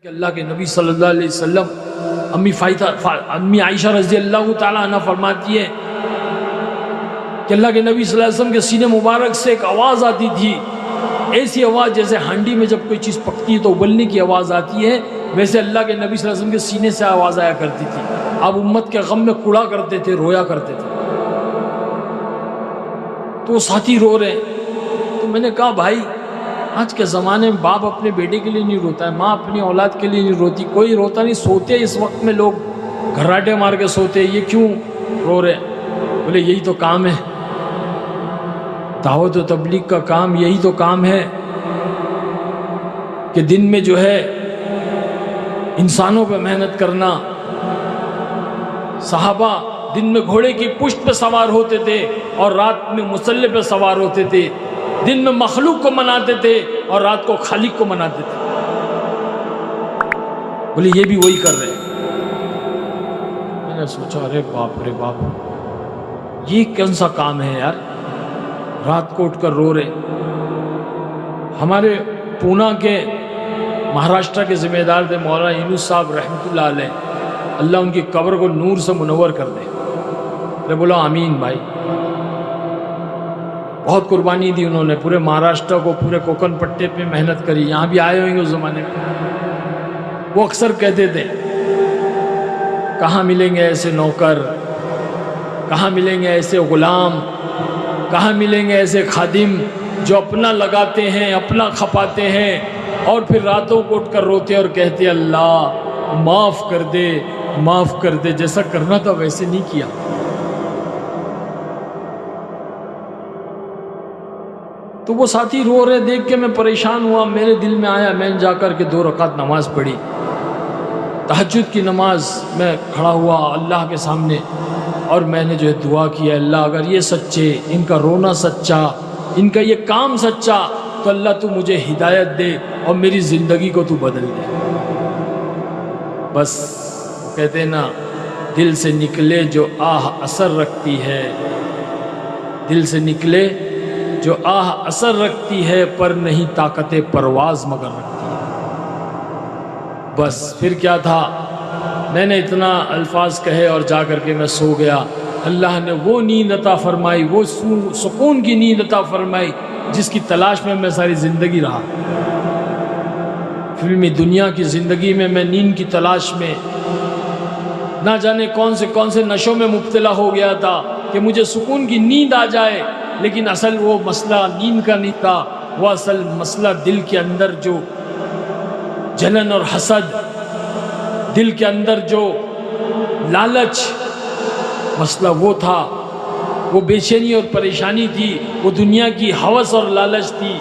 کہ اللہ کے نبی صلی اللہ علیہ وسلم امی عائشہ رضی اللہ تعالیٰ عنہ فرماتی ہے کہ اللہ کے نبی صلی اللہ علیہ وسلم کے سینے مبارک سے ایک آواز آتی تھی، ایسی آواز جیسے ہانڈی میں جب کوئی چیز پکتی ہے تو ابلنے کی آواز آتی ہے، ویسے اللہ کے نبی صلی اللہ علیہ وسلم کے سینے سے آواز آیا کرتی تھی۔ آپ امت کے غم میں کڑا کرتے تھے، رویا کرتے تھے۔ تو وہ ساتھی رو رہے ہیں، تو میں نے کہا بھائی آج کے زمانے میں باپ اپنے بیٹے کے لیے نہیں روتا ہے، ماں اپنی اولاد کے لیے نہیں روتی، کوئی روتا نہیں، سوتے اس وقت میں لوگ گھراٹے مار کے سوتے، یہ کیوں رو رہے ہیں؟ بولے یہی تو کام ہے، دعوت و تبلیغ کا کام یہی تو کام ہے کہ دن میں جو ہے انسانوں پہ محنت کرنا۔ صحابہ دن میں گھوڑے کی پشت پہ سوار ہوتے تھے اور رات میں مسلح پہ سوار ہوتے تھے، دن میں مخلوق کو مناتے تھے اور رات کو خالق کو مناتے تھے۔ بولے یہ بھی وہی کر رہے ہیں۔ میں نے سوچا ارے باپ رے باپ، یہ کون سا کام ہے یار، رات کو اٹھ کر رو رہے۔ ہمارے پونا کے مہاراشٹر کے ذمہ دار تھے مولانا یونس صاحب رحمۃ اللہ علیہ، اللہ ان کی قبر کو نور سے منور کر دے۔ میں بولا آمین بھائی، بہت قربانی دی انہوں نے، پورے مہاراشٹر کو، پورے کوکن پٹے پہ محنت کری، یہاں بھی آئے ہوئیں گے اس زمانے میں۔ وہ اکثر کہتے تھے کہاں ملیں گے ایسے نوکر، کہاں ملیں گے ایسے غلام، کہاں ملیں گے ایسے خادم جو اپنا لگاتے ہیں، اپنا کھپاتے ہیں اور پھر راتوں کو اٹھ کر روتے اور کہتے اللہ معاف کر دے، معاف کر دے، جیسا کرنا تھا ویسے نہیں کیا۔ تو وہ ساتھی رو رہے دیکھ کے میں پریشان ہوا، میرے دل میں آیا، میں نے جا کر کے 2 رکعت نماز پڑھی، تہجد کی نماز میں کھڑا ہوا اللہ کے سامنے، اور میں نے جو ہے دعا کیا، اللہ اگر یہ سچے، ان کا رونا سچا، ان کا یہ کام سچا، تو اللہ تو مجھے ہدایت دے اور میری زندگی کو تو بدل دے۔ بس کہتے ہیں نا، دل سے نکلے جو آہ اثر رکھتی ہے، دل سے نکلے جو آہ اثر رکھتی ہے، پر نہیں طاقت پرواز مگر رکھتی ہے۔ بس پھر کیا تھا، میں نے اتنا الفاظ کہے اور جا کر کے میں سو گیا۔ اللہ نے وہ نیند عطا فرمائی، وہ سکون کی نیند عطا فرمائی جس کی تلاش میں ساری زندگی رہا۔ فلمی دنیا کی زندگی میں نیند کی تلاش میں نہ جانے کون سے نشوں میں مبتلا ہو گیا تھا کہ مجھے سکون کی نیند آ جائے، لیکن اصل وہ مسئلہ نیند کا نہیں تھا، وہ اصل مسئلہ دل کے اندر جو جلن اور حسد، دل کے اندر جو لالچ، مسئلہ وہ تھا، وہ بے چینی اور پریشانی تھی، وہ دنیا کی ہوس اور لالچ تھی،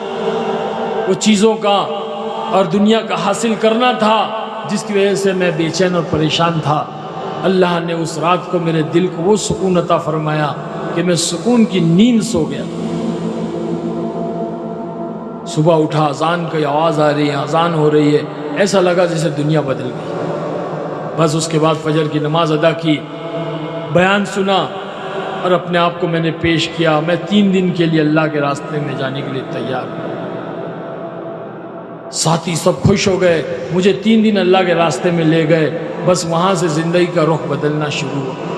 وہ چیزوں کا اور دنیا کا حاصل کرنا تھا جس کی وجہ سے میں بے چین اور پریشان تھا۔ اللہ نے اس رات کو میرے دل کو وہ سکون عطا فرمایا کہ میں سکون کی نیند سو گیا۔ صبح اٹھا، اذان کی آواز آ رہی ہے، اذان ہو رہی ہے، ایسا لگا جیسے دنیا بدل گئی۔ بس اس کے بعد فجر کی نماز ادا کی، بیان سنا اور اپنے آپ کو میں نے پیش کیا۔ میں 3 دن کے لیے اللہ کے راستے میں جانے کے لیے تیار ہوں۔ ساتھی سب خوش ہو گئے، مجھے 3 دن اللہ کے راستے میں لے گئے، بس وہاں سے زندگی کا رخ بدلنا شروع ہوا۔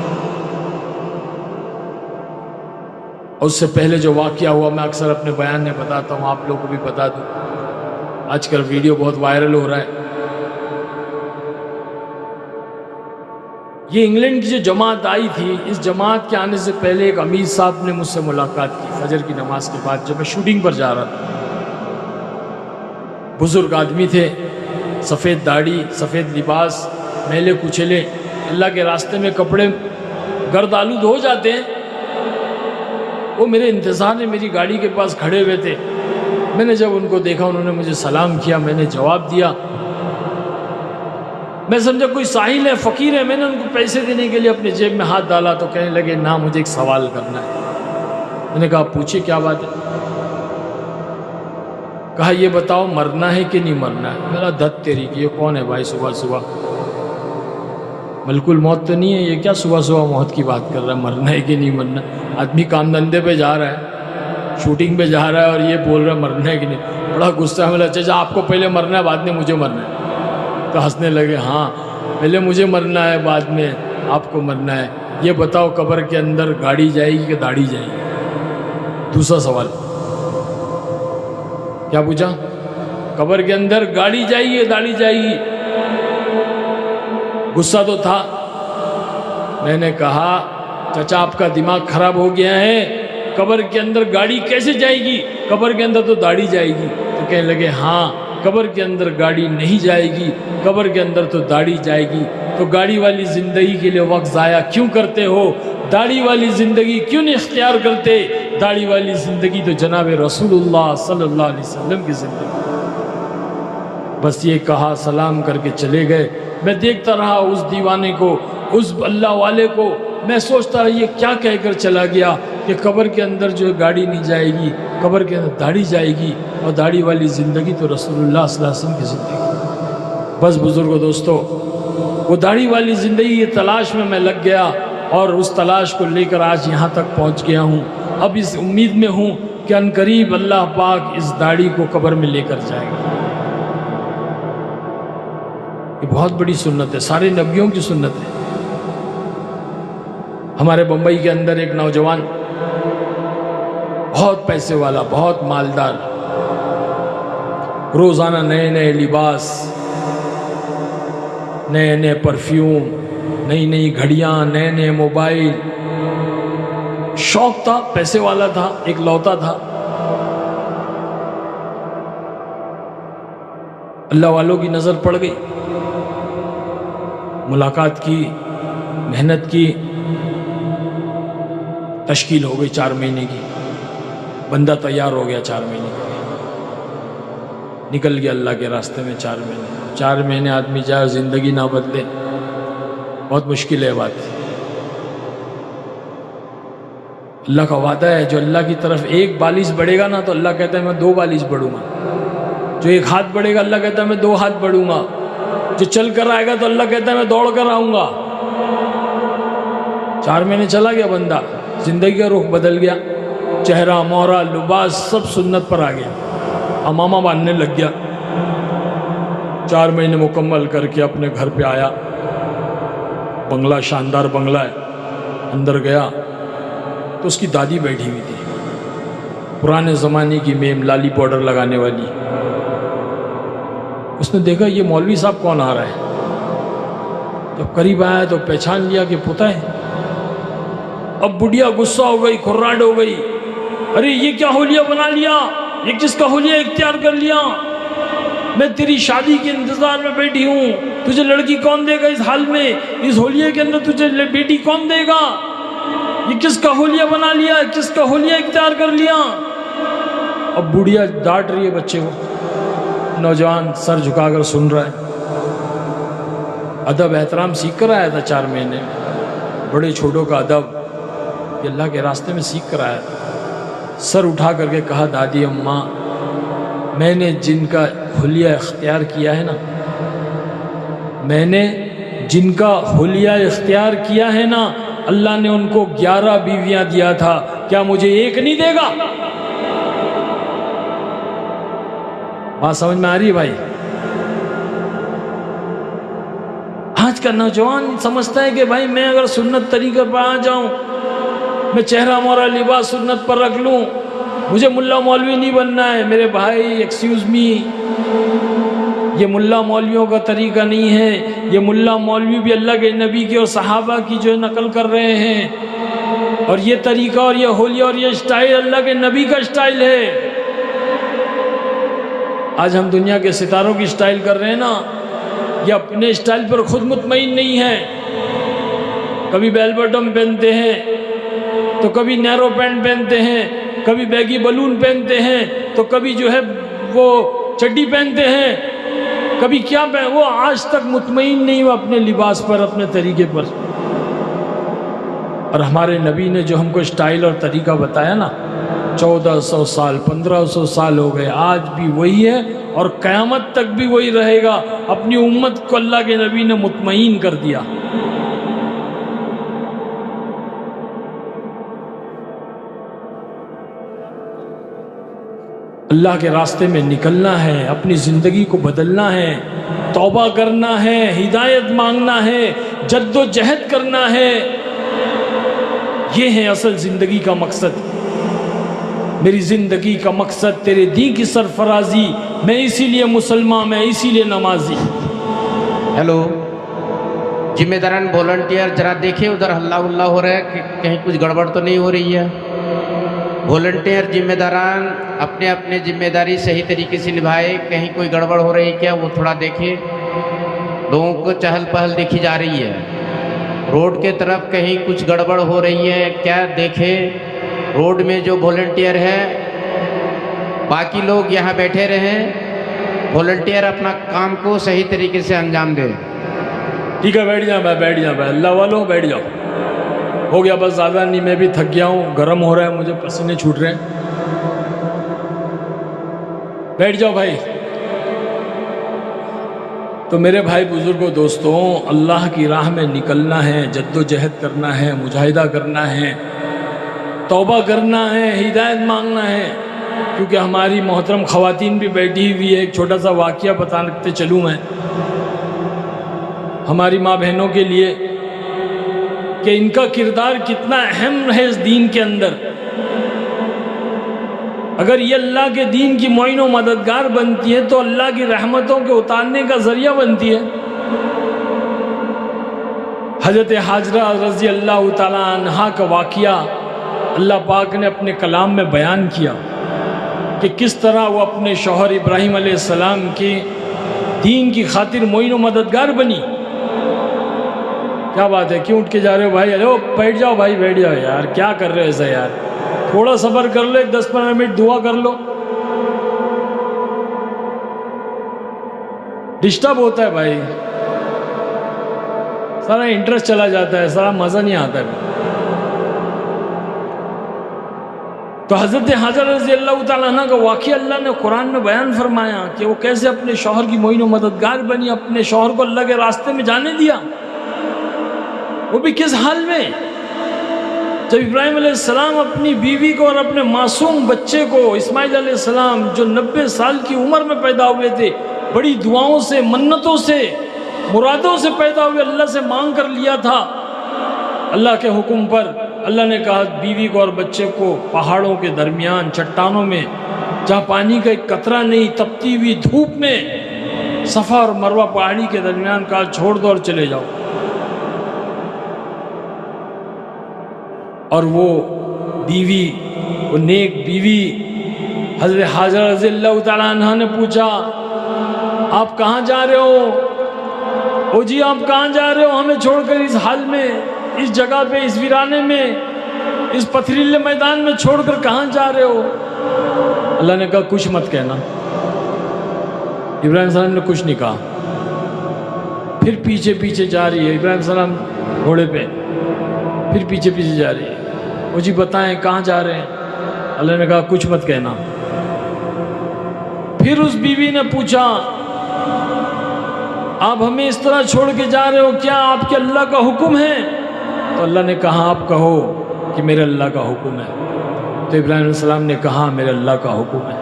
اور اس سے پہلے جو واقعہ ہوا میں اکثر اپنے بیان میں بتاتا ہوں، آپ لوگوں کو بھی بتا دوں، آج کل ویڈیو بہت وائرل ہو رہا ہے۔ یہ انگلینڈ کی جو جماعت آئی تھی، اس جماعت کے آنے سے پہلے ایک امیر صاحب نے مجھ سے ملاقات کی فجر کی نماز کے بعد، جب میں شوٹنگ پر جا رہا تھا۔ بزرگ آدمی تھے، سفید داڑھی، سفید لباس، میلے کچیلے، اللہ کے راستے میں کپڑے گرد آلود ہو جاتے ہیں۔ وہ میرے انتظار میں میری گاڑی کے پاس کھڑے ہوئے تھے۔ میں نے جب ان کو دیکھا، انہوں نے مجھے سلام کیا، میں نے جواب دیا۔ میں سمجھا کوئی ساحل ہے، فقیر ہے، میں نے ان کو پیسے دینے کے لیے اپنے جیب میں ہاتھ ڈالا تو کہنے لگے نہ، مجھے ایک سوال کرنا ہے۔ میں نے کہا پوچھیے کیا بات ہے؟ کہا یہ بتاؤ مرنا ہے کہ نہیں مرنا ہے؟ میرا دت تیری کی، یہ کون ہے بھائی صبح صبح؟ ملک الموت تو نہیں ہے یہ، کیا صبح صبح موت کی بات کر رہا ہے، مرنا ہے کہ نہیں مرنا؟ آدمی کام دھندے پہ جا رہا ہے، شوٹنگ پہ جا رہا ہے اور یہ بول رہا ہے مرنا ہے کہ نہیں۔ بڑا غصہ ہے، بولا چچا آپ کو پہلے مرنا ہے، بعد میں مجھے مرنا ہے۔ تو ہنسنے لگے، ہاں پہلے مجھے مرنا ہے، بعد میں آپ کو مرنا ہے، یہ بتاؤ قبر کے اندر گاڑی جائے گی کہ داڑھی جائے گی؟ دوسرا سوال کیا پوچھا؟ قبر کے اندر گاڑی جائے گی داڑھی جائے گی؟ غصہ تو تھا۔ میں نے کہا چچا آپ کا دماغ خراب ہو گیا ہے، قبر کے اندر گاڑی کیسے جائے گی؟ قبر کے اندر تو داڑھی جائے گی۔ تو کہنے لگے ہاں قبر کے اندر گاڑی نہیں جائے گی، قبر کے اندر تو داڑھی جائے گی۔ تو گاڑی والی زندگی کے لیے وقت ضائع کیوں کرتے ہو؟ داڑھی والی زندگی کیوں نہیں اختیار کرتے؟ داڑھی والی زندگی تو جناب رسول اللہ صلی اللہ علیہ وسلم کی زندگی۔ بس یہ کہا، سلام کر کے چلے گئے۔ میں دیکھتا رہا اس دیوانے کو، اس اللہ والے کو، میں سوچتا رہا یہ کیا کہہ کر چلا گیا کہ قبر کے اندر جو گاڑی نہیں جائے گی، قبر کے اندر داڑھی جائے گی، اور داڑھی والی زندگی تو رسول اللہ صلی اللہ علیہ وسلم کی زندگی۔ بس بزرگوں دوستو، وہ داڑھی والی زندگی کی تلاش میں لگ گیا، اور اس تلاش کو لے کر آج یہاں تک پہنچ گیا ہوں۔ اب اس امید میں ہوں کہ عنقریب اللہ پاک اس داڑھی کو قبر میں لے کر جائے گا۔ یہ بہت بڑی سنت ہے، سارے نبیوں کی سنت ہے۔ ہمارے بمبئی کے اندر ایک نوجوان، بہت پیسے والا، بہت مالدار، روزانہ نئے نئے لباس، نئے نئے پرفیوم، نئی نئی گھڑیاں، نئے نئے موبائل، شوق تھا، پیسے والا تھا، ایک لوتا تھا۔ اللہ والوں کی نظر پڑ گئی، ملاقات کی، محنت کی، تشکیل ہو گئی 4 مہینے کی، بندہ تیار ہو گیا 4 مہینے کا، نکل گیا اللہ کے راستے میں 4 مہینے۔ 4 مہینے آدمی جائے اور زندگی نہ بدلے، بہت مشکل ہے بات۔ اللہ کا وعدہ ہے، جو اللہ کی طرف ایک بالش بڑھے گا نا تو اللہ کہتا ہے میں 2 بالش بڑھوں گا، جو 1 ہاتھ بڑھے گا اللہ کہتا ہے میں 2 ہاتھ بڑھوں گا، جو چل کر آئے گا تو اللہ کہتا ہے میں دوڑ کر آؤں گا۔ 4 مہینے چلا گیا بندہ، زندگی کا رخ بدل گیا، چہرہ مہرہ لباس سب سنت پر آ گیا، امامہ باندھنے لگ گیا۔ 4 مہینے مکمل کر کے اپنے گھر پہ آیا، بنگلہ شاندار بنگلہ ہے، اندر گیا تو اس کی دادی بیٹھی ہوئی تھی، پرانے زمانے کی میم، لالی پاؤڈر لگانے والی۔ اس نے دیکھا یہ مولوی صاحب کون آ رہا ہے، جب قریب آیا تو پہچان لیا کہ پتا ہے۔ اب بڑھیا غصہ ہو گئی، کھراہٹ ہو گئی، ارے یہ کیا حلیہ بنا لیا، یہ کس کا حلیہ اختیار کر لیا؟ میں تیری شادی کے انتظار میں بیٹھی ہوں، تجھے لڑکی کون دے گا اس حال میں، اس حلیے کے اندر تجھے بیٹی کون دے گا؟ یہ کس کا حلیہ بنا لیا، کس کا حلیہ اختیار کر لیا؟ اب بڑھیا ڈانٹ رہی ہے بچے کو، نوجوان سر جھکا کر سن رہا ہے، ادب احترام سیکھ کر آیا تھا 4 مہینے میں، بڑے چھوٹوں کا ادب یہ اللہ کے راستے میں سیکھ کر آیا تھا۔ سر اٹھا کر کے کہا دادی اماں، میں نے جن کا حلیہ اختیار کیا ہے نا، میں نے جن کا حلیہ اختیار کیا ہے نا، اللہ نے ان کو 11 بیویاں دیا تھا، کیا مجھے 1 نہیں دے گا؟ بات سمجھ میں آ رہی ہے بھائی؟ آج کا نوجوان سمجھتا ہے کہ بھائی میں اگر سنت طریقے پر آ جاؤں، میں چہرہ مورا لباس سنت پر رکھ لوں، مجھے ملا مولوی نہیں بننا ہے۔ میرے بھائی ایکسکیوز می، یہ ملا مولویوں کا طریقہ نہیں ہے، یہ ملا مولوی بھی اللہ کے نبی کی اور صحابہ کی جو نقل کر رہے ہیں، اور یہ طریقہ اور یہ حلیہ اور یہ اسٹائل اللہ کے نبی کا اسٹائل ہے۔ آج ہم دنیا کے ستاروں کی اسٹائل کر رہے ہیں نا، یہ اپنے اسٹائل پر خود مطمئن نہیں ہے، کبھی بیل بٹم پہنتے ہیں تو کبھی نیرو پینٹ پہنتے ہیں، کبھی بیگی بلون پہنتے ہیں تو کبھی جو ہے وہ چڈی پہنتے ہیں، کبھی کیا وہ آج تک مطمئن نہیں ہوا اپنے لباس پر، اپنے طریقے پر۔ اور ہمارے نبی نے جو ہم کو اسٹائل اور طریقہ بتایا نا، 1400 سال 1500 سال ہو گئے، آج بھی وہی ہے اور قیامت تک بھی وہی رہے گا۔ اپنی امت کو اللہ کے نبی نے مطمئن کر دیا۔ اللہ کے راستے میں نکلنا ہے، اپنی زندگی کو بدلنا ہے توبہ کرنا ہے، ہدایت مانگنا ہے، جد و جہد کرنا ہے. یہ ہے اصل زندگی کا مقصد. میری زندگی کا مقصد تیرے دین کی سرفرازی، میں اسی لیے مسلمان، میں اسی لیے نمازی. ہیلو ذمہ داران والنٹیئر ذرا دیکھیں ادھر ہلا ہلا ہو رہا ہے کہ کہیں کچھ گڑبڑ تو نہیں ہو رہی ہے. والنٹیئر ذمہ داران اپنے اپنے ذمہ داری صحیح طریقے سے نبھائے. کہیں کوئی گڑبڑ ہو رہی ہے کیا وہ تھوڑا دیکھیں. لوگوں کو چہل پہل دیکھی جا رہی ہے. روڈ کے طرف کہیں کچھ گڑبڑ ہو رہی ہے کیا دیکھیں. روڈ میں جو والنٹیئر ہے باقی لوگ یہاں بیٹھے رہیں. والنٹیئر اپنا کام کو صحیح طریقے سے انجام دے. ٹھیک ہے بیٹھ جاؤ بھائی، بیٹھ جاؤ بھائی، اللہ والوں بیٹھ جاؤ. ہو گیا بس، زیادہ نہیں، میں بھی تھک گیا ہوں، گرم ہو رہا ہے، مجھے پسینے چھوٹ رہے ہیں. بیٹھ جاؤ بھائی. تو میرے بھائی بزرگوں دوستوں، اللہ کی راہ میں نکلنا ہے، جد و جہد کرنا ہے، مجاہدہ کرنا ہے، توبہ کرنا ہے، ہدایت مانگنا ہے. کیونکہ ہماری محترم خواتین بھی بیٹھی ہوئی ہے. ایک چھوٹا سا واقعہ بتاتے چلوں میں ہماری ماں بہنوں کے لیے کہ ان کا کردار کتنا اہم ہے اس دین کے اندر. اگر یہ اللہ کے دین کی معین و مددگار بنتی ہے تو اللہ کی رحمتوں کے اتارنے کا ذریعہ بنتی ہے. حضرت حاجرہ رضی اللہ تعالی عنہا کا واقعہ اللہ پاک نے اپنے کلام میں بیان کیا کہ کس طرح وہ اپنے شوہر ابراہیم علیہ السلام کے دین کی خاطر معین و مددگار بنی. کیا بات ہے، کیوں اٹھ کے جا رہے ہو بھائی؟ ارے بیٹھ جاؤ بھائی، بیٹھ جاؤ یار، کیا کر رہے ہو ایسا یار؟ تھوڑا صبر کر لو، ایک 10-15 منٹ دعا کر لو. ڈسٹرب ہوتا ہے بھائی، سارا انٹرسٹ چلا جاتا ہے، سارا مزہ نہیں آتا ہے. تو حضرت حاجرہ رضی اللہ تعالیٰ عنہ کا واقعہ اللہ نے قرآن میں بیان فرمایا کہ وہ کیسے اپنے شوہر کی معین و مددگار بنی، اپنے شوہر کو اللہ کے راستے میں جانے دیا. وہ بھی کس حال میں؟ جب ابراہیم علیہ السلام اپنی بیوی کو اور اپنے معصوم بچے کو اسماعیل علیہ السلام جو 90 سال کی عمر میں پیدا ہوئے تھے، بڑی دعاؤں سے، منتوں سے، مرادوں سے پیدا ہوئے، اللہ سے مانگ کر لیا تھا. اللہ کے حکم پر اللہ نے کہا بیوی کو اور بچے کو پہاڑوں کے درمیان، چٹانوں میں جہاں پانی کا ایک قطرہ نہیں، تپتی ہوئی دھوپ میں صفا اور مروہ پہاڑی کے درمیان کہا چھوڑ دو اور چلے جاؤ. اور وہ بیوی، وہ نیک بیوی حضرت حاجرہ رضی اللہ تعالیٰ عنہ نے پوچھا آپ کہاں جا رہے ہو؟ او جی آپ کہاں جا رہے ہو ہمیں چھوڑ کر اس حال میں، اس جگہ پہ، اس ویرانے میں، اس پتھریلے میدان میں چھوڑ کر کہاں جا رہے ہو؟ اللہ نے کہا کچھ مت کہنا. ابراہیم السلام نے کچھ نہیں کہا. پھر پیچھے پیچھے جا رہی ہے ابراہیم السلام گھوڑے پہ، پھر پیچھے پیچھے جا رہی ہے. وہ جی بتائیں کہاں جا رہے ہیں؟ اللہ نے کہا کچھ مت کہنا. پھر اس بیوی نے پوچھا آپ ہمیں اس طرح چھوڑ کے جا رہے ہو، کیا آپ کے اللہ کا حکم ہے؟ تو اللہ نے کہا آپ کہو کہ میرے اللہ کا حکم ہے. تو ابراہیم علیہ السلام نے کہا میرے اللہ کا حکم ہے.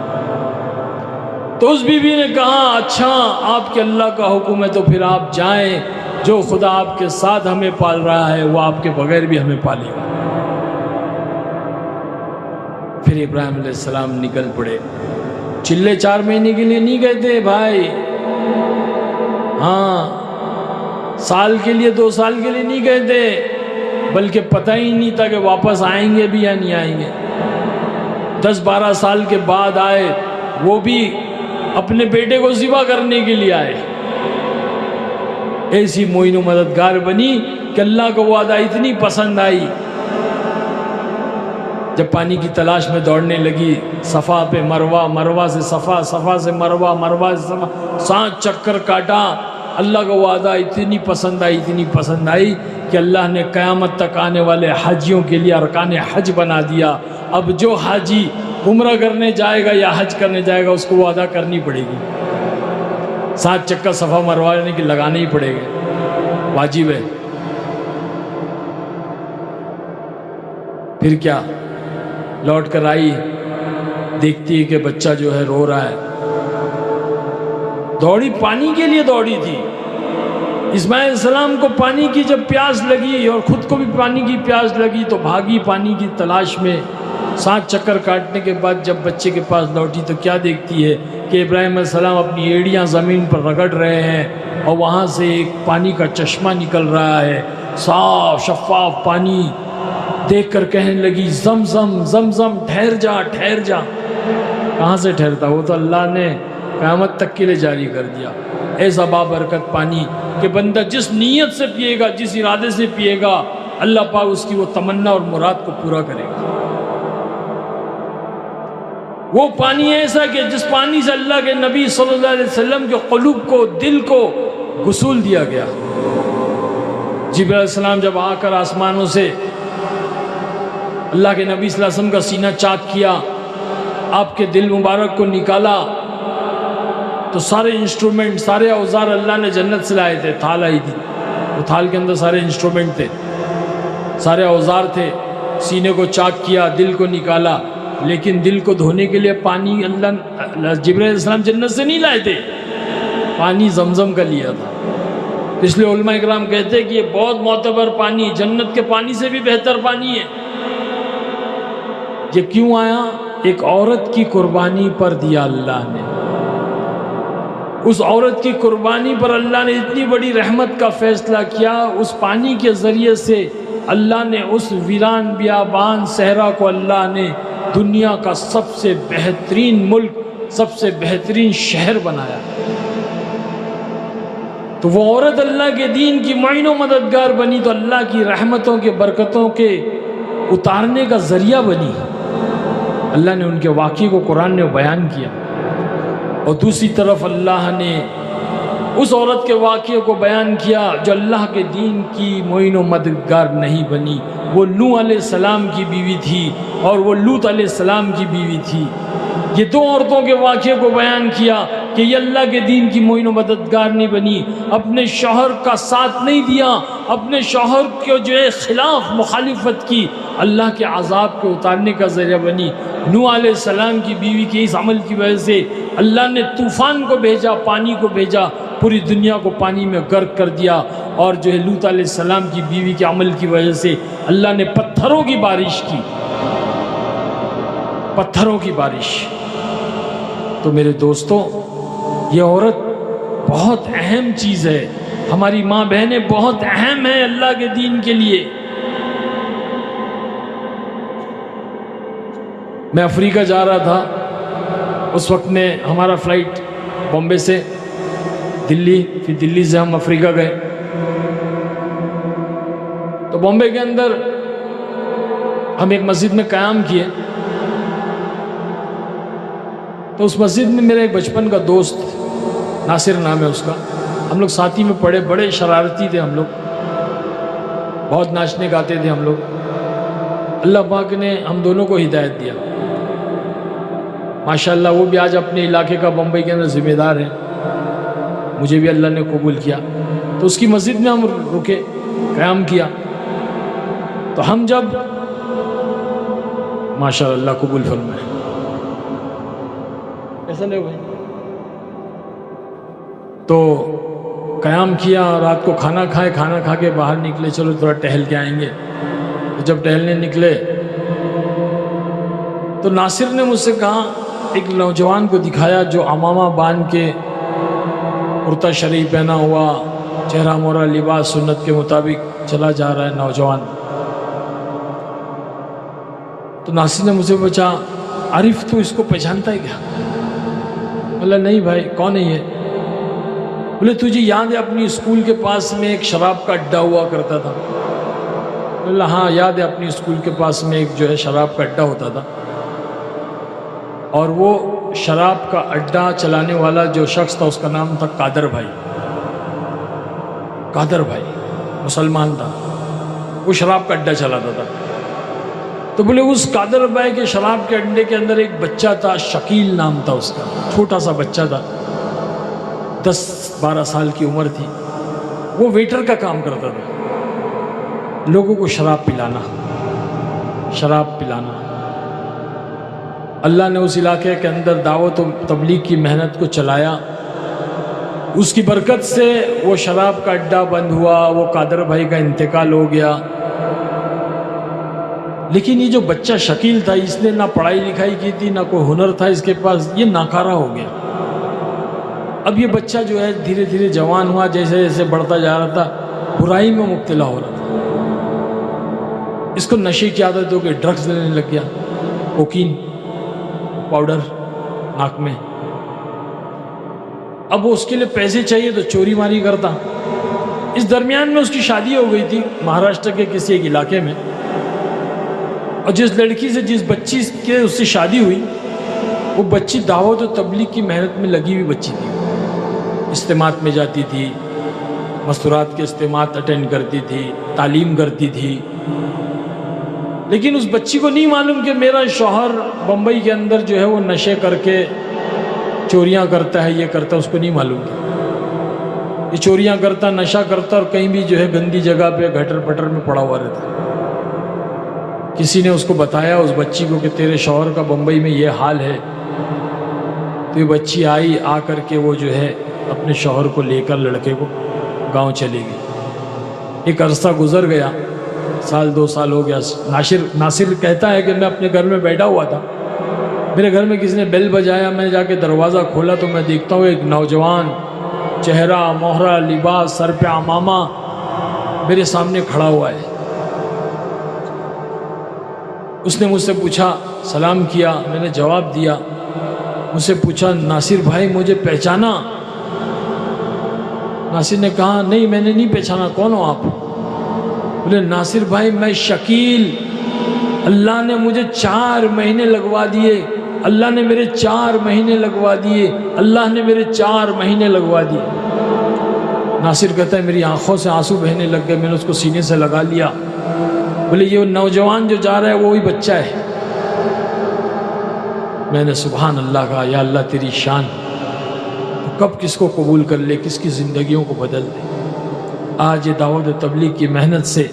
تو اس بیوی نے کہا اچھا آپ کے اللہ کا حکم ہے تو پھر آپ جائیں، جو خدا آپ کے ساتھ ہمیں پال رہا ہے وہ آپ کے بغیر بھی ہمیں پالے گا. پھر ابراہیم علیہ السلام نکل پڑے. چلے 4 مہینے کے لیے نہیں گئے تھے بھائی، ہاں سال کے لیے 2 سال کے لیے نہیں گئے تھے، بلکہ پتہ ہی نہیں تھا کہ واپس آئیں گے بھی یا نہیں آئیں گے. 10-12 سال کے بعد آئے، وہ بھی اپنے بیٹے کو ذبح کرنے کے لیے آئے. ایسی معین و مددگار بنی کہ اللہ کو وہ ادا اتنی پسند آئی. جب پانی کی تلاش میں دوڑنے لگی، صفا پہ مروہ، مروہ سے صفا، صفا سے مروہ، مروہ سے صفا، 7 چکر کاٹا. اللہ کو وہ ادا اتنی پسند آئی، اتنی پسند آئی کہ اللہ نے قیامت تک آنے والے حاجیوں کے لیے ارکان حج بنا دیا. اب جو حاجی عمرہ کرنے جائے گا یا حج کرنے جائے گا اس کو وہ ادا کرنی پڑے گی. 7 چکر صفا مروہ کی لگانے ہی پڑے گے، واجب ہے. پھر کیا، لوٹ کر آئی، دیکھتی ہے کہ بچہ جو ہے رو رہا ہے. دوڑی پانی کے لیے دوڑی تھی. اسماعیل السلام کو پانی کی جب پیاس لگی اور خود کو بھی پانی کی پیاس لگی تو بھاگی پانی کی تلاش میں. 7 چکر کاٹنے کے بعد جب بچے کے پاس لوٹی تو کیا دیکھتی ہے کہ ابراہیم علیہ السلام اپنی ایڑیاں زمین پر رگڑ رہے ہیں اور وہاں سے ایک پانی کا چشمہ نکل رہا ہے، صاف شفاف پانی. دیکھ کر کہنے لگی زمزم زمزم ٹھہر جا ٹھہر جا. کہاں سے ٹھہرتا، وہ تو اللہ نے قیامت تک کے لیے جاری کر دیا. ایسا بابرکت پانی کہ بندہ جس نیت سے پیے گا، جس ارادے سے پیے گا، اللہ پاک اس کی وہ تمنا اور مراد کو پورا کرے گا. وہ پانی ایسا کہ جس پانی سے اللہ کے نبی صلی اللہ علیہ وسلم کے قلوب کو، دل کو غسل دیا گیا. جبرائیل علیہ السلام جب آ کر آسمانوں سے اللہ کے نبی صلی اللہ علیہ وسلم کا سینہ چاک کیا، آپ کے دل مبارک کو نکالا، تو سارے انسٹرومنٹ، سارے اوزار اللہ نے جنت سے لائے تھے. تھال آئی تھی، وہ تھال کے اندر سارے انسٹرومنٹ تھے، سارے اوزار تھے. سینے کو چاک کیا، دل کو نکالا، لیکن دل کو دھونے کے لیے پانی اللہ جبرائیل علیہ السلام جنت سے نہیں لائے تھے، پانی زمزم کا لیا تھا. اس لیے علماء اکرام کہتے ہیں کہ یہ بہت معتبر پانی، جنت کے پانی سے بھی بہتر پانی ہے. یہ کیوں آیا؟ ایک عورت کی قربانی پر دیا اللہ نے. اس عورت کی قربانی پر اللہ نے اتنی بڑی رحمت کا فیصلہ کیا. اس پانی کے ذریعے سے اللہ نے اس ویران بیابان صحرا کو اللہ نے دنیا کا سب سے بہترین ملک، سب سے بہترین شہر بنایا. تو وہ عورت اللہ کے دین کی معین و مددگار بنی تو اللہ کی رحمتوں کے، برکتوں کے اتارنے کا ذریعہ بنی. اللہ نے ان کے واقعے کو قرآن نے بیان کیا، اور دوسری طرف اللہ نے اس عورت کے واقعے کو بیان کیا جو اللہ کے دین کی معین و مددگار نہیں بنی. وہ نوح علیہ السلام کی بیوی تھی اور وہ لوط علیہ السلام کی بیوی تھی. یہ دو عورتوں کے واقعے کو بیان کیا کہ یہ اللہ کے دین کی معین و مددگار نہیں بنی، اپنے شوہر کا ساتھ نہیں دیا، اپنے شوہر کے جو ہے خلاف مخالفت کی، اللہ کے عذاب کو اتارنے کا ذریعہ بنی. نوح علیہ السلام کی بیوی کے اس عمل کی وجہ سے اللہ نے طوفان کو بھیجا، پانی کو بھیجا، پوری دنیا کو پانی میں غرق کر دیا. اور جو ہے لوط علیہ السلام کی بیوی کے عمل کی وجہ سے اللہ نے پتھروں کی بارش کی، پتھروں کی بارش. تو میرے دوستو، یہ عورت بہت اہم چیز ہے. ہماری ماں بہنیں بہت اہم ہیں اللہ کے دین کے لیے. میں افریقہ جا رہا تھا، اس وقت میں ہمارا فلائٹ بامبے سے دلی، پھر دلی سے ہم افریقہ گئے. تو بامبے کے اندر ہم ایک مسجد میں قیام کیے. تو اس مسجد میں میرا ایک بچپن کا دوست، ناصر نام ہے اس کا، ہم لوگ ساتھی میں پڑھے، بڑے شرارتی تھے ہم لوگ، بہت ناچنے گاتے تھے ہم لوگ. اللہ پاک نے ہم دونوں کو ہدایت دیا ماشاءاللہ. وہ بھی آج اپنے علاقے کا بمبئی کے اندر ذمہ دار ہے، مجھے بھی اللہ نے قبول کیا. تو اس کی مسجد میں ہم رکے، قیام کیا. تو ہم جب ماشاءاللہ اللہ قبول فرمائے، ایسا نہیں بھائی، تو قیام کیا، رات کو کھانا کھائے، کھانا کھا کے باہر نکلے، چلو تھوڑا ٹہل کے آئیں گے. جب ٹہلنے نکلے تو ناصر نے مجھ سے کہا، ایک نوجوان کو دکھایا جو عمامہ باندھ کے، کرتا شریف پہنا ہوا، چہرہ مورا لباس سنت کے مطابق چلا جا رہا ہے نوجوان. تو ناصر نے مجھ سے پوچھا، عارف تو اس کو پہچانتا ہے کیا؟ بولا نہیں بھائی، کون ہے یہ؟ بولے تجھے یاد ہے اپنی اسکول کے پاس میں ایک شراب کا اڈا ہوا کرتا تھا؟ بولا ہاں یاد ہے، اپنی اسکول کے پاس میں ایک جو ہے شراب کا اڈا ہوتا تھا، اور وہ شراب کا اڈا چلانے والا جو شخص تھا اس کا نام تھا قادر بھائی. قادر بھائی مسلمان تھا، وہ شراب کا اڈا چلاتا تھا. تو بولے اس قادر بھائی کے شراب کے اڈے کے اندر ایک بچہ تھا، شکیل نام تھا اس کا، چھوٹا سا بچہ تھا، 10-12 سال کی عمر تھی. وہ ویٹر کا کام کرتا تھا، لوگوں کو شراب پلانا، شراب پلانا. اللہ نے اس علاقے کے اندر دعوت و تبلیغ کی محنت کو چلایا. اس کی برکت سے وہ شراب کا اڈا بند ہوا، وہ قادر بھائی کا انتقال ہو گیا۔ لیکن یہ جو بچہ شکیل تھا، اس نے نہ پڑھائی لکھائی کی تھی، نہ کوئی ہنر تھا اس کے پاس، یہ ناکارہ ہو گیا۔ اب یہ بچہ جو ہے دھیرے دھیرے جوان ہوا، جیسے جیسے بڑھتا جا رہا تھا برائی میں مبتلا ہو رہا تھا۔ اس کو نشے کی عادت ہو گئی، ڈرگز لینے لگ گیا، کوکین پاؤڈر ناک میں۔ اب وہ اس کے لیے پیسے چاہیے تو چوری ماری کرتا۔ اس درمیان میں اس کی شادی ہو گئی تھی مہاراشٹر کے کسی ایک علاقے میں، اور جس لڑکی سے جس بچی کے اس سے شادی ہوئی، وہ بچی دعوت و تبلیغ کی محنت میں لگی ہوئی بچی تھی۔ اجتماعات میں جاتی تھی، مستورات کے اجتماعات اٹینڈ کرتی تھی، تعلیم کرتی تھی۔ لیکن اس بچی کو نہیں معلوم کہ میرا شوہر بمبئی کے اندر جو ہے وہ نشے کر کے چوریاں کرتا ہے، یہ کرتا ہے، اس کو نہیں معلوم تھا۔ یہ چوریاں کرتا، نشہ کرتا، اور کہیں بھی جو ہے گندی جگہ پہ گھٹر پٹر میں پڑا ہوا رہتا۔ کسی نے اس کو بتایا اس بچی کو کہ تیرے شوہر کا بمبئی میں یہ حال ہے، تو یہ بچی آئی، آ کر کے وہ جو ہے اپنے شوہر کو لے کر لڑکے کو گاؤں چلے گئی۔ ایک عرصہ گزر گیا، سال 2 سال ہو گیا۔ ناصر کہتا ہے کہ میں اپنے گھر میں بیٹھا ہوا تھا، میرے گھر میں کسی نے بیل بجایا، میں جا کے دروازہ کھولا تو میں دیکھتا ہوں ایک نوجوان، چہرہ موہرا، لباس، سر پہ عمامہ، میرے سامنے کھڑا ہوا ہے۔ اس نے مجھ سے پوچھا، سلام کیا، میں نے جواب دیا۔ مجھ سے پوچھا، ناصر بھائی مجھے پہچانا؟ ناصر نے کہا نہیں میں نے نہیں پہچانا، کون ہو آپ؟ بولے ناصر بھائی میں شکیل، اللہ نے مجھے 4 مہینے لگوا دیے، اللہ نے میرے 4 مہینے لگوا دیے، اللہ نے میرے 4 مہینے لگوا دیے۔ ناصر کہتا ہے میری آنکھوں سے آنسو بہنے لگ گئے، میں نے اس کو سینے سے لگا لیا۔ بولے یہ نوجوان جو جا رہا ہے وہی بچہ ہے۔ میں نے سبحان اللہ کہا، یا اللہ تیری شان، کب کس کو قبول کر لے، کس کی زندگیوں کو بدل دے۔ آج یہ دعوت و تبلیغ کی محنت سے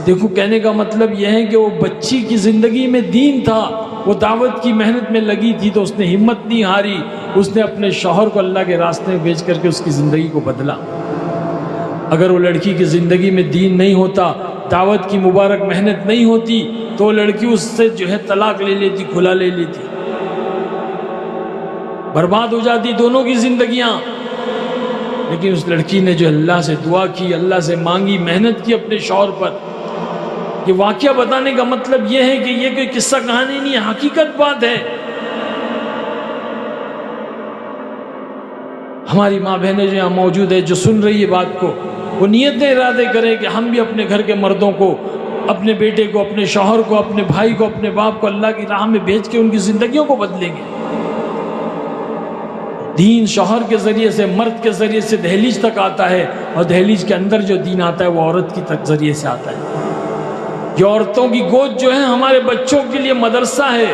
دیکھو، کہنے کا مطلب یہ ہے کہ وہ بچی کی زندگی میں دین تھا، وہ دعوت کی محنت میں لگی تھی، تو اس نے ہمت نہیں ہاری، اس نے اپنے شوہر کو اللہ کے راستے میں بھیج کر کے اس کی زندگی کو بدلا۔ اگر وہ لڑکی کی زندگی میں دین نہیں ہوتا، دعوت کی مبارک محنت نہیں ہوتی، تو وہ لڑکی اس سے جو ہے طلاق لے لیتی، کھلا لے لیتی، برباد ہو جاتی دونوں کی زندگیاں۔ لیکن اس لڑکی نے جو اللہ سے دعا کی، اللہ سے مانگی، محنت کی اپنے شوہر پر۔ یہ واقعہ بتانے کا مطلب یہ ہے کہ یہ کوئی قصہ کہانی نہیں ہے، حقیقت بات ہے۔ ہماری ماں بہنیں جو یہاں موجود ہے، جو سن رہی ہے بات کو، وہ نیتیں ارادے کریں کہ ہم بھی اپنے گھر کے مردوں کو، اپنے بیٹے کو، اپنے شوہر کو، اپنے بھائی کو، اپنے باپ کو اللہ کی راہ میں بھیج کے ان کی زندگیوں کو بدلیں گے۔ دین شوہر کے ذریعے سے، مرد کے ذریعے سے دہلیز تک آتا ہے، اور دہلیز کے اندر جو دین آتا ہے وہ عورت کی ذریعے سے آتا ہے۔ یہ عورتوں کی گود جو ہے ہمارے بچوں کے لیے مدرسہ ہے،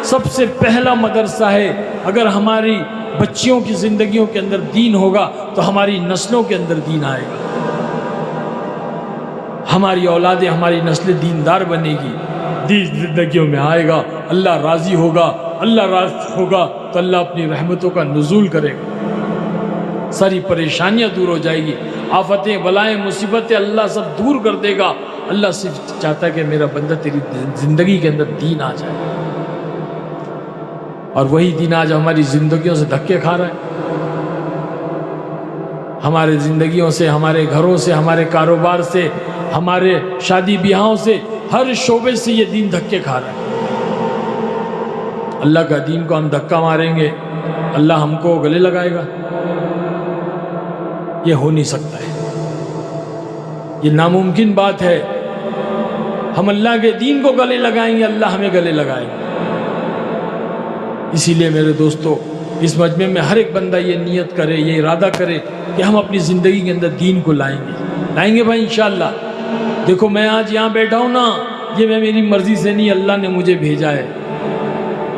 سب سے پہلا مدرسہ ہے۔ اگر ہماری بچیوں کی زندگیوں کے اندر دین ہوگا تو ہماری نسلوں کے اندر دین آئے گا، ہماری اولادیں، ہماری نسلیں دیندار بنے گی، دین زندگیوں میں آئے گا، اللہ راضی ہوگا، اللہ راضی ہوگا تو اللہ اپنی رحمتوں کا نزول کرے گا، ساری پریشانیاں دور ہو جائے گی، آفتیں، بلائیں، مصیبتیں اللہ سب دور کر دے گا۔ اللہ صرف چاہتا ہے کہ میرا بندہ تیری زندگی کے اندر دین آ جائے، اور وہی دین آج ہماری زندگیوں سے دھکے کھا رہا ہے۔ ہمارے زندگیوں سے، ہمارے گھروں سے، ہمارے کاروبار سے، ہمارے شادی بیاہوں سے، ہر شعبے سے یہ دین دھکے کھا رہا ہے۔ اللہ کا دین کو ہم دھکا ماریں گے، اللہ ہم کو گلے لگائے گا؟ یہ ہو نہیں سکتا ہے، یہ ناممکن بات ہے۔ ہم اللہ کے دین کو گلے لگائیں گے، اللہ ہمیں گلے لگائے گا۔ اسی لیے میرے دوستو، اس مجمع میں ہر ایک بندہ یہ نیت کرے، یہ ارادہ کرے کہ ہم اپنی زندگی کے اندر دین کو لائیں گے بھائی انشاءاللہ۔ دیکھو میں آج یہاں بیٹھا ہوں نا، یہ میں میری مرضی سے نہیں، اللہ نے مجھے بھیجا ہے۔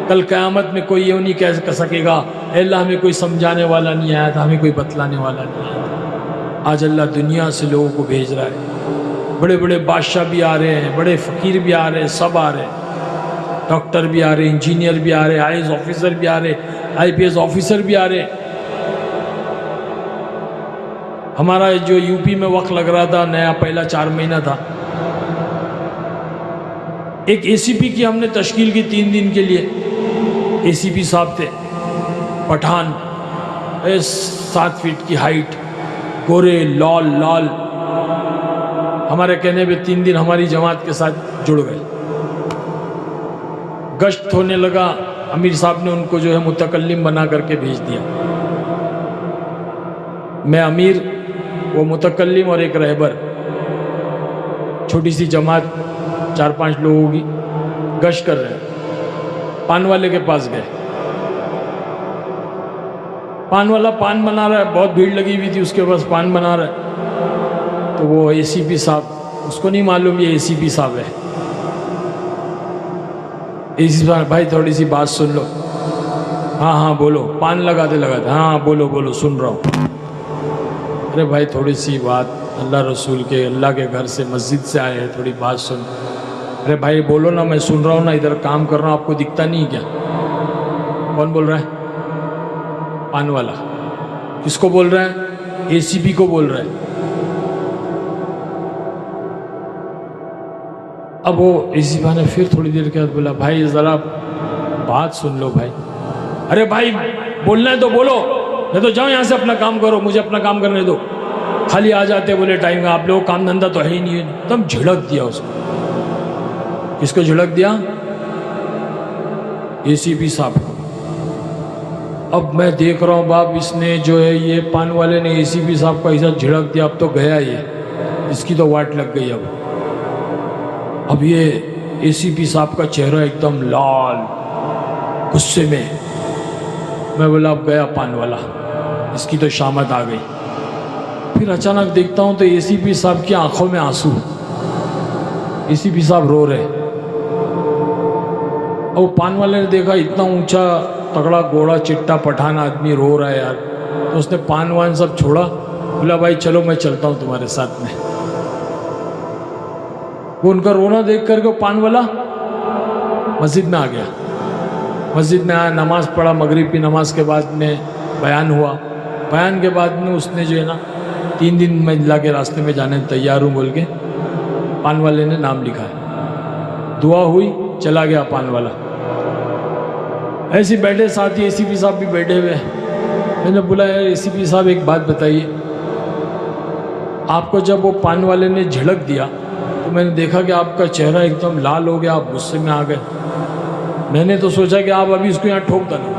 کل قیامت میں کوئی یہ نہیں کہہ سکے گا اے اللہ ہمیں کوئی سمجھانے والا نہیں آیا تھا، ہمیں کوئی بتلانے والا نہیں آیا تھا۔ آج اللہ دنیا سے لوگوں کو بھیج رہا ہے، بڑے بڑے بادشاہ بھی آ رہے ہیں، بڑے فقیر بھی آ رہے ہیں، سب آ رہے ہیں، ڈاکٹر بھی آ رہے ہیں، انجینئر بھی آ رہے ہیں، آئی ایس آفیسر بھی آ رہے ہیں، آئی پی ایس آفیسر بھی آ رہے ہیں۔ ہمارا جو یو پی میں وقت لگ رہا تھا نیا، پہلا 4 مہینہ تھا، ایک اے سی پی کی ہم نے تشکیل کی 3 دن کے لیے. اے سی پی صاحب تھے پٹھان، 7 فٹ کی ہائٹ، گورے لال. ہمارے کہنے پہ 3 دن ہماری جماعت کے ساتھ جڑ گئے. گشت ہونے لگا، امیر صاحب نے ان کو جو ہے متکلم بنا کر کے بھیج دیا. میں امیر، وہ متکلم اور ایک رہبر، چھوٹی سی جماعت 4-5 لوگوں کی گشت کر رہے ہیں. پان والے کے پاس گئے. پان والا پان بنا رہا ہے، بہت بھیڑ لگی ہوئی تھی اس کے پاس، پان بنا رہا ہے. تو وہ اے سی پی صاحب، اس کو نہیں معلوم یہ اے سی پی صاحب ہے. اے سی پی صاحب، بھائی تھوڑی سی بات سن لو. ہاں بولو. پان لگاتے ہاں بولو سن رہا ہوں. ارے بھائی تھوڑی سی بات، اللہ رسول کے، اللہ کے گھر سے، مسجد سے آئے ہیں، تھوڑی بات سن. ارے بھائی بولو نا، میں سن رہا ہوں نا، ادھر کام کر رہا ہوں، آپ کو دکھتا نہیں کیا؟ کون بول رہا ہے؟ پان والا. کس کو بول رہا ہے؟ اے سی پی کو بول رہا ہے. اب وہ اے سی پی نے پھر تھوڑی دیر کے بعد بولا، بھائی ذرا بات سن لو بھائی. ارے بھائی بولنا ہے تو بولو، میں تو جاؤں یہاں سے، اپنا کام کرو، مجھے اپنا کام کرنے دو. خالی آ جاتے بولے ٹائم کا، آپ لوگوں کام دھندہ تو ہے ہی نہیں. تم جھڑک دیا اس کو. کس کو جھڑک دیا؟ اے سی پی صاحب کو. اب میں دیکھ رہا ہوں باپ، اس نے جو ہے یہ پان والے نے اے سی پی صاحب کو ایسا جھڑک دیا، اب تو گیا یہ، اس کی تو واٹ لگ گئی. اب یہ اے سی پی صاحب کا چہرہ ایک دم لال، غصے میں. میں بولا اب گیا پان والا، اس کی تو شامت آ گئی. پھر اچانک دیکھتا ہوں تو اے سی پی صاحب کی آنکھوں میں آنسو. اے سی پی صاحب رو رہے. اور پان والے نے دیکھا اتنا اونچا تگڑا گوڑا چٹا پٹھان آدمی رو رہا ہے یار، تو اس نے پان وان سب چھوڑا. بولا بھائی چلو میں چلتا ہوں تمہارے ساتھ میں. وہ ان کا رونا دیکھ کر کے پان والا مسجد میں آ گیا. مسجد میں آیا، نماز پڑھا، مغرب کی نماز کے بعد میں بیان ہوا. بیان کے بعد میں اس نے جو ہے نا 3 دن میں اللہ کے راستے میں جانے تیار ہوں بول کے پان والے نے نام لکھا ہے. دعا ہوئی، چلا گیا پان والا. ایسے بیٹھے ساتھی اے سی پی صاحب بھی بیٹھے ہوئے. میں نے بولا اے سی پی صاحب ایک بات بتائیے، آپ کو جب وہ پان والے نے جھڑک دیا تو میں نے دیکھا کہ آپ کا چہرہ ایک دم لال ہو گیا، آپ غصے میں آ گئے. میں نے تو سوچا کہ آپ ابھی اس کو یہاں ٹھوک ڈالو.